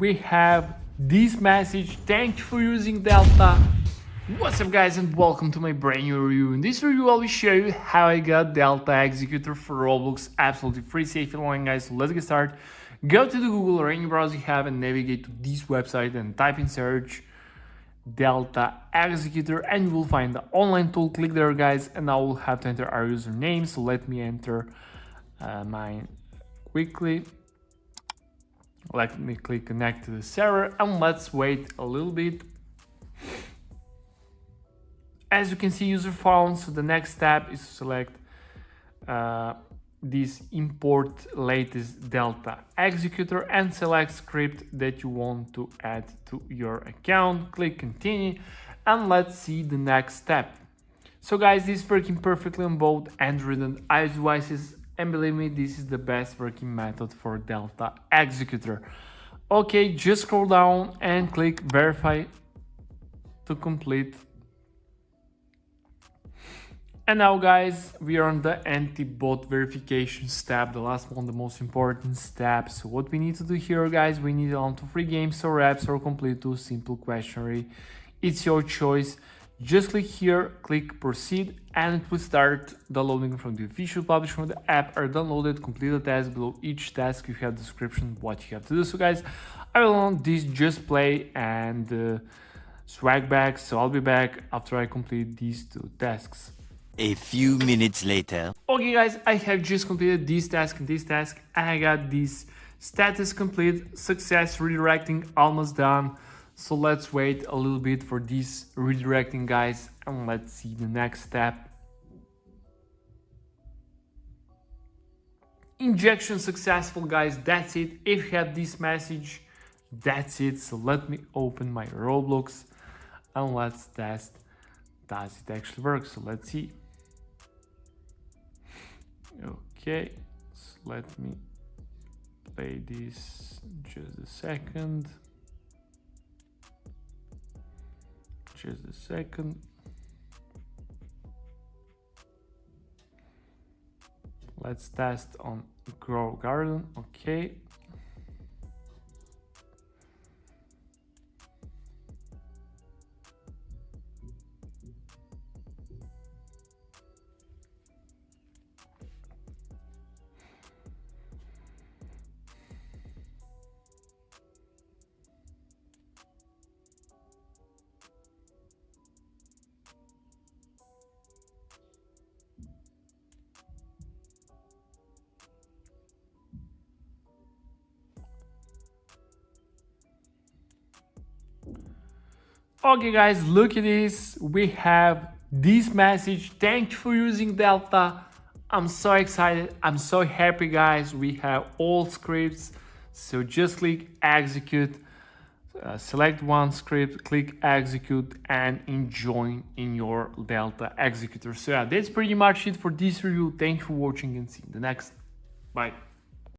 we have this message: thank you for using Delta. What's up guys, and welcome to my brand new review. In this review I will show you how I got Delta Executor for Roblox absolutely free, safe and online, guys. So let's get started. Go to the Google or any browser you have and navigate to this website and type in search Delta Executor and you will find the online tool. Click there guys, and I will have to enter our username, so let me enter mine quickly. Let me click connect to the server and let's wait a little bit. As you can see, user found, so the next step is to select this import latest Delta Executor and select script that you want to add to your account. Click continue and let's see the next step. So guys, this is working perfectly on both Android and iOS devices, and believe me, this is the best working method for Delta Executor. Okay, just scroll down and click verify to complete. And now guys, we are on the anti-bot verification step, the last one, the most important step. So what we need to do here guys, we need to launch free games or apps or complete two simple questionnaire. It's your choice. Just click here, click proceed, and it will start downloading from the official publisher from the app are downloaded. Complete the task. Below each task you have description what you have to do. So guys, I will launch this just play and swag back. So I'll be back after I complete these two tasks. A few minutes later. Okay guys, I have just completed this task and this task, and I got this status complete, success redirecting almost done. So let's wait a little bit for this redirecting guys, and let's see the next step. Injection successful guys, that's it. If you have this message, that's it. So let me open my Roblox and let's test, does it actually work? So let's see. Okay, so let me play this just a second. Just a second. Let's test on Grow Garden. Okay. Okay guys, look at this. We have this message: thank you for using Delta. I'm so excited, I'm so happy guys. We have all scripts, so just click execute, select one script, click execute and enjoy in your Delta Executor. So yeah, that's pretty much it for this review. Thank you for watching and see you in the next. Bye.